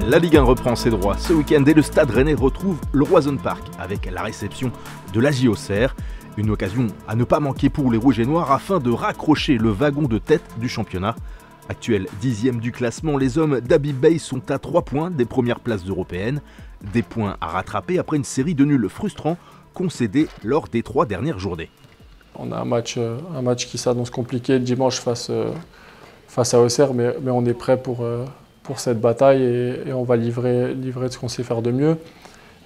La Ligue 1 reprend ses droits ce week-end et le Stade Rennais retrouve le Roison Park avec la réception de la Auxerre. Une occasion à ne pas manquer pour les Rouges et Noirs afin de raccrocher le wagon de tête du championnat. Actuel 10e du classement, les hommes d'Habib Beye sont à 3 points des premières places européennes. Des points à rattraper après une série de nuls frustrants concédés lors des 3 dernières journées. On a un match qui s'annonce compliqué dimanche face à Auxerre, mais on est prêt pour cette bataille et on va livrer de ce qu'on sait faire de mieux.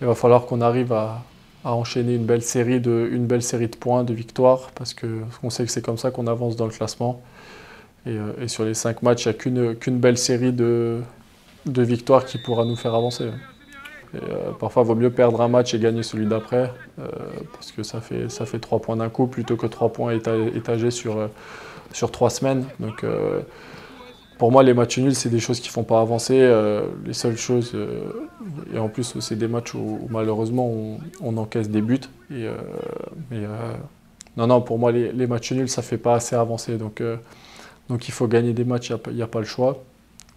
Il va falloir qu'on arrive à enchaîner une belle série de points, de victoires, parce qu'on sait que c'est comme ça qu'on avance dans le classement. Et sur les 5 matchs, il n'y a qu'une belle série de victoires qui pourra nous faire avancer. Parfois, il vaut mieux perdre un match et gagner celui d'après, parce que ça fait 3 points d'un coup, plutôt que 3 points étagés sur 3 semaines. Donc, pour moi, les matchs nuls, c'est des choses qui ne font pas avancer. Les seules choses, et en plus, c'est des matchs où malheureusement, on encaisse des buts. Non, pour moi, les matchs nuls, ça ne fait pas assez avancer. Donc, il faut gagner des matchs, il n'y a pas le choix.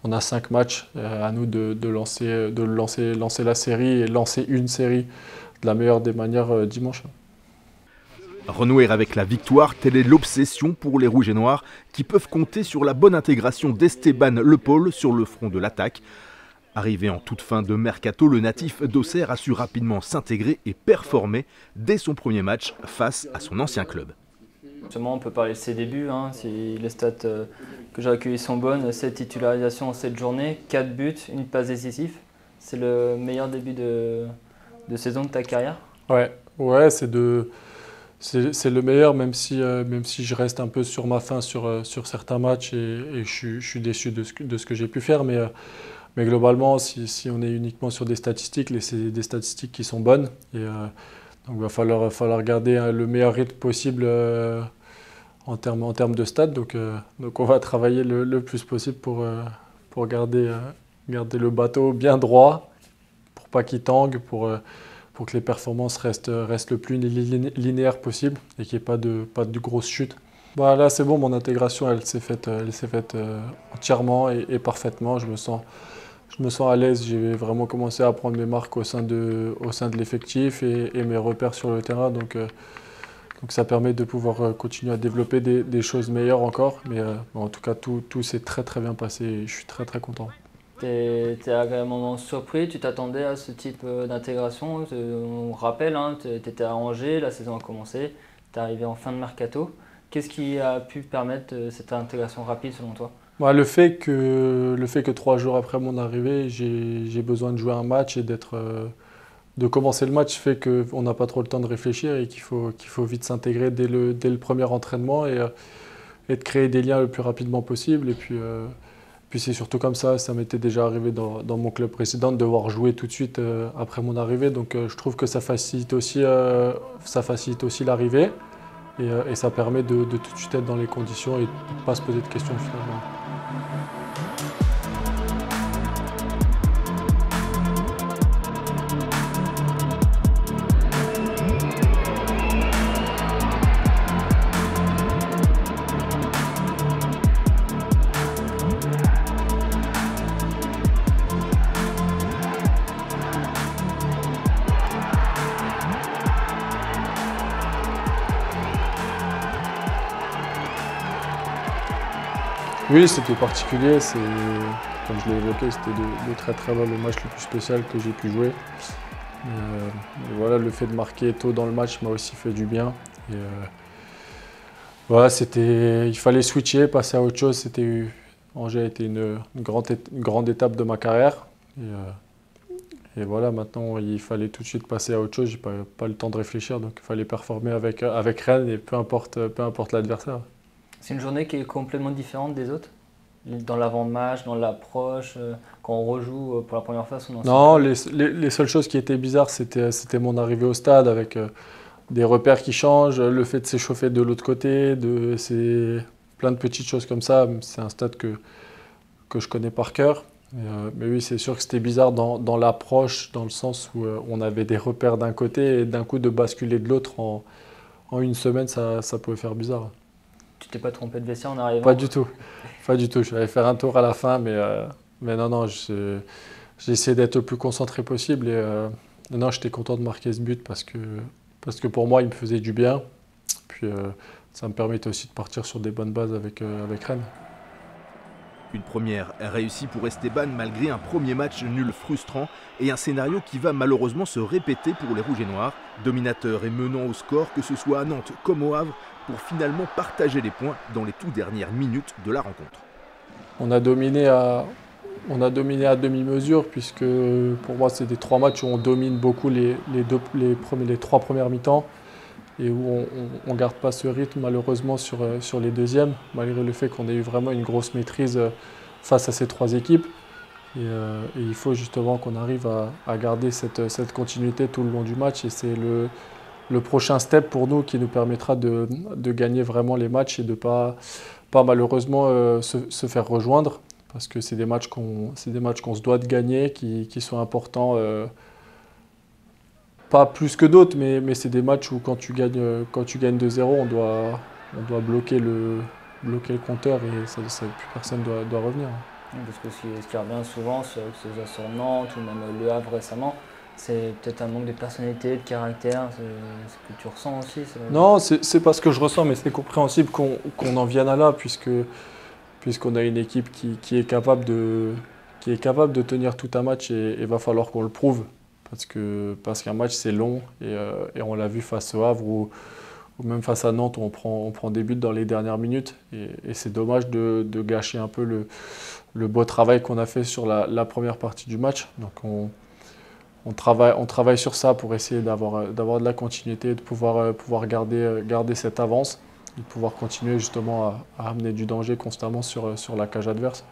On a 5 matchs, à nous de lancer la série et lancer une série de la meilleure des manières dimanche. Renouer avec la victoire, telle est l'obsession pour les Rouges et Noirs qui peuvent compter sur la bonne intégration d'Esteban Le Paul sur le front de l'attaque. Arrivé en toute fin de mercato, le natif d'Auxerre a su rapidement s'intégrer et performer dès son premier match face à son ancien club. Justement, on peut parler de ses débuts, si les stats que j'ai accueillis sont bonnes, 7 titularisations en 7 journées, 4 buts, une passe décisive. C'est le meilleur début de saison de ta carrière? Ouais, c'est le meilleur, même si je reste un peu sur ma faim sur certains matchs et je suis déçu de ce que j'ai pu faire. Mais globalement, si on est uniquement sur des statistiques, c'est des statistiques qui sont bonnes. Donc il va falloir garder le meilleur rythme possible en termes de stats. Donc on va travailler le plus possible pour garder le bateau bien droit, pour pas qu'il tangue, pour que les performances restent le plus linéaires possible et qu'il n'y ait pas de grosses chutes. Là c'est bon, mon intégration elle s'est faite entièrement et parfaitement. Je me sens à l'aise, j'ai vraiment commencé à prendre mes marques au sein de l'effectif et mes repères sur le terrain. Donc ça permet de pouvoir continuer à développer des choses meilleures encore. Mais en tout cas, tout s'est très très bien passé et je suis très très content. T'es agréablement surpris, tu t'attendais à ce type d'intégration? On rappelle, tu étais à Angers, la saison a commencé, tu es arrivé en fin de mercato. Qu'est-ce qui a pu permettre cette intégration rapide selon toi? Le fait que 3 jours après mon arrivée, j'ai besoin de jouer un match et de commencer le match fait qu'on n'a pas trop le temps de réfléchir et qu'il faut vite s'intégrer dès le premier entraînement et de créer des liens le plus rapidement possible. Et puis c'est surtout comme ça m'était déjà arrivé dans mon club précédent de devoir jouer tout de suite après mon arrivée. Donc je trouve que ça facilite aussi l'arrivée. Et ça permet de tout de suite être dans les conditions et de ne pas se poser de questions finalement. Oui, c'était particulier. Comme je l'ai évoqué, c'était de très très loin le match le plus spécial que j'ai pu jouer. Et voilà, le fait de marquer tôt dans le match m'a aussi fait du bien. Il fallait switcher, passer à autre chose. Angers a été une grande étape de ma carrière. Et voilà, maintenant il fallait tout de suite passer à autre chose. J'ai pas le temps de réfléchir, donc il fallait performer avec Rennes et peu importe l'adversaire. C'est une journée qui est complètement différente des autres? Dans l'avant-match, dans l'approche, quand on rejoue pour la première fois son ancien? Non, les seules choses qui étaient bizarres, c'était mon arrivée au stade avec des repères qui changent, le fait de s'échauffer de l'autre côté, c'est plein de petites choses comme ça. C'est un stade que je connais par cœur. Mais oui, c'est sûr que c'était bizarre dans l'approche, dans le sens où on avait des repères d'un côté et d'un coup de basculer de l'autre en une semaine, ça pouvait faire bizarre. Tu t'es pas trompé de vestiaire en arrivant? Pas du tout. Je vais aller faire un tour à la fin, mais non, j'ai essayé d'être le plus concentré possible. Et non, j'étais content de marquer ce but parce que pour moi, il me faisait du bien. Puis ça me permettait aussi de partir sur des bonnes bases avec Rennes. Une première réussie pour Esteban malgré un premier match nul frustrant et un scénario qui va malheureusement se répéter pour les Rouges et Noirs, dominateurs et menant au score que ce soit à Nantes comme au Havre, pour finalement partager les points dans les toutes dernières minutes de la rencontre. On a dominé à demi-mesure puisque pour moi c'est des 3 matchs où on domine beaucoup les 3 premières mi-temps et où on ne garde pas ce rythme malheureusement sur les deuxièmes, malgré le fait qu'on ait eu vraiment une grosse maîtrise face à ces 3 équipes. Et il faut justement qu'on arrive à garder cette continuité tout le long du match et c'est le prochain step pour nous qui nous permettra de gagner vraiment les matchs et de pas malheureusement se faire rejoindre parce que c'est des matchs qu'on se doit de gagner, qui sont importants. Pas plus que d'autres, mais c'est des matchs où quand tu gagnes 2-0, on doit bloquer le compteur et plus personne ne doit revenir. Parce que ce qui revient souvent, que ce soit sur Nantes ou même Le Havre récemment, c'est peut-être un manque de personnalité, de caractère, c'est ce que tu ressens aussi. Non, c'est pas ce que je ressens, mais c'est compréhensible qu'on en vienne à là, puisqu'on a une équipe qui est capable de tenir tout un match et il va falloir qu'on le prouve. Parce qu'un match c'est long et on l'a vu face au Havre ou même face à Nantes où on prend des buts dans les dernières minutes et c'est dommage de gâcher un peu le beau travail qu'on a fait sur la première partie du match. Donc on travaille sur ça pour essayer d'avoir de la continuité et de pouvoir garder cette avance et de pouvoir continuer justement à amener du danger constamment sur la cage adverse.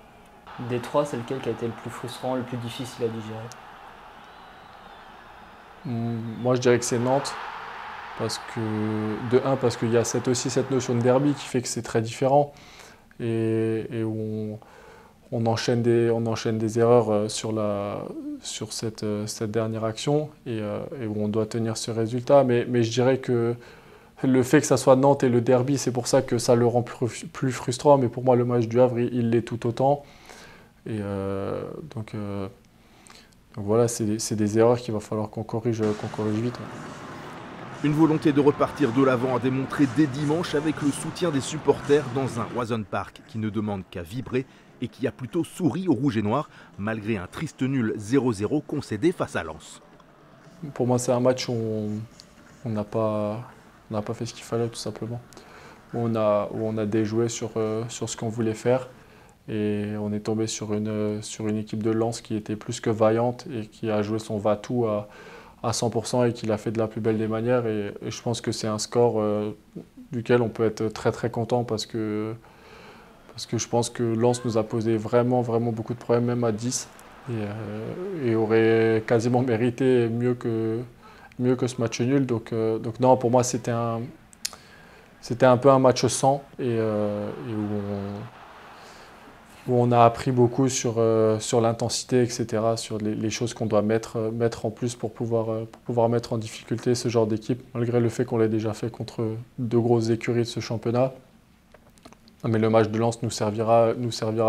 Des 3, c'est lequel qui a été le plus frustrant, le plus difficile à digérer? Moi, je dirais que c'est Nantes, parce qu'il y a aussi cette notion de derby qui fait que c'est très différent et où on enchaîne des erreurs sur cette dernière action et où on doit tenir ce résultat. Mais je dirais que le fait que ça soit Nantes et le derby, c'est pour ça que ça le rend plus frustrant. Mais pour moi, le match du Havre, il l'est tout autant. Et donc voilà, c'est des erreurs qu'il va falloir qu'on corrige vite. Une volonté de repartir de l'avant à démontrer dès dimanche avec le soutien des supporters dans un Roazhon Park qui ne demande qu'à vibrer et qui a plutôt souri aux Rouges et Noirs malgré un triste nul 0-0 concédé face à Lens. Pour moi, c'est un match où on n'a pas fait ce qu'il fallait tout simplement. Où on a déjoué sur ce qu'on voulait faire. Et on est tombé sur une équipe de Lens qui était plus que vaillante et qui a joué son va-tout à 100% et qui l'a fait de la plus belle des manières. Et je pense que c'est un score duquel on peut être très très content parce que je pense que Lens nous a posé vraiment beaucoup de problèmes, même à 10. Et aurait quasiment mérité mieux que ce match nul. Donc non, pour moi c'était un peu un match sans et où on a appris beaucoup sur l'intensité, etc., sur les choses qu'on doit mettre en plus pour pouvoir mettre en difficulté ce genre d'équipe, malgré le fait qu'on l'ait déjà fait contre 2 grosses écuries de ce championnat. Mais le match de Lens nous servira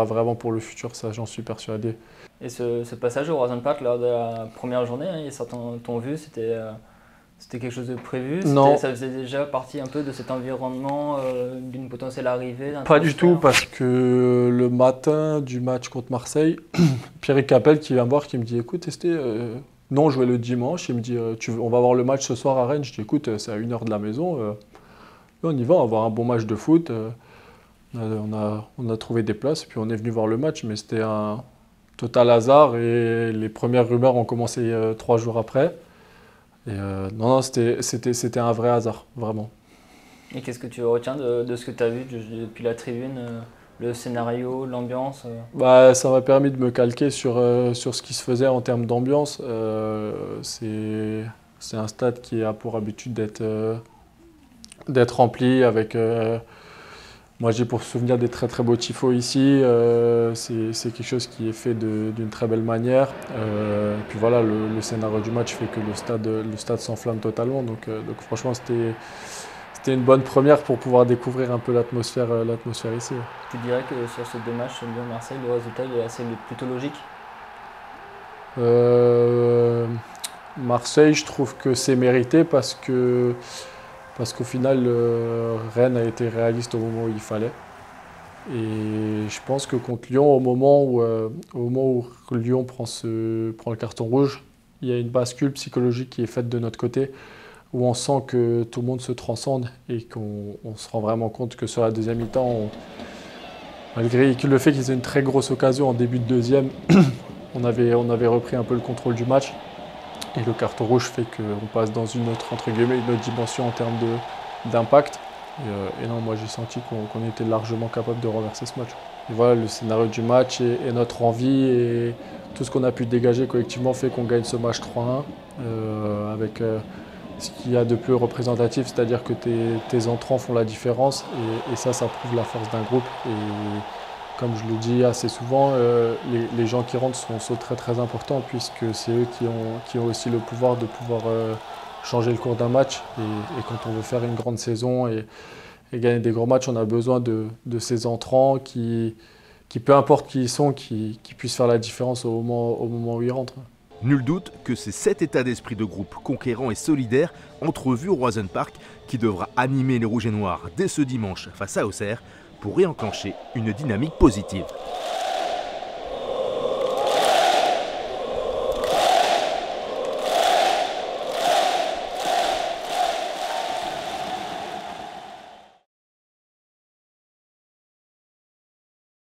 vraiment pour le futur, ça j'en suis persuadé. Et ce passage au Roazhon Park lors de la première journée, hein, certains t'ont vu, c'était quelque chose de prévu? Non. Ça faisait déjà partie un peu de cet environnement, d'une potentielle arrivée? Pas du tout, parce que le matin du match contre Marseille, Pierrick Capel qui vient me voir, qui me dit « Écoute, non, je jouais le dimanche. » Il me dit « On va voir le match ce soir à Rennes. » Je dis « Écoute, c'est à 1h de la maison. On y va, on va avoir un bon match de foot. » On a trouvé des places, puis on est venu voir le match, mais c'était un total hasard et les premières rumeurs ont commencé 3 jours après. Et non, c'était un vrai hasard, vraiment. Et qu'est-ce que tu retiens de ce que tu as vu depuis la tribune, le scénario, l'ambiance? Ça m'a permis de me calquer sur ce qui se faisait en termes d'ambiance. C'est un stade qui a pour habitude d'être rempli avec... moi, j'ai pour souvenir des très très beaux tifos ici. C'est quelque chose qui est fait d'une très belle manière. Puis voilà, le scénario du match fait que le stade s'enflamme totalement. Donc franchement, c'était une bonne première pour pouvoir découvrir un peu l'atmosphère ici. Tu dirais que sur ces 2 matchs, Lyon-Marseille, le résultat est plutôt logique? Marseille, je trouve que c'est mérité parce qu'au final, Rennes a été réaliste au moment où il fallait. Et je pense que contre Lyon, au moment où Lyon prend le carton rouge, il y a une bascule psychologique qui est faite de notre côté, où on sent que tout le monde se transcende et qu'on se rend vraiment compte que sur la deuxième mi-temps, malgré le fait qu'ils aient une très grosse occasion en début de deuxième, on avait repris un peu le contrôle du match. Et le carton rouge fait qu'on passe dans une autre, entre guillemets, une autre dimension en termes d'impact. Et non, moi j'ai senti qu'on était largement capable de renverser ce match. Et voilà, le scénario du match et notre envie et tout ce qu'on a pu dégager collectivement fait qu'on gagne ce match 3-1 avec ce qu'il y a de plus représentatif, c'est-à-dire que tes entrants font la différence et ça prouve la force d'un groupe. Et comme je le dis assez souvent, les gens qui rentrent sont très très importants puisque c'est eux qui ont aussi le pouvoir de pouvoir changer le cours d'un match. Et quand on veut faire une grande saison et gagner des gros matchs, on a besoin de ces entrants qui peu importe qui ils sont, qui puissent faire la différence au moment où ils rentrent. Nul doute que c'est cet état d'esprit de groupe conquérant et solidaire entrevu au Roazhon Park qui devra animer les Rouges et Noirs dès ce dimanche face à Auxerre pour réenclencher une dynamique positive.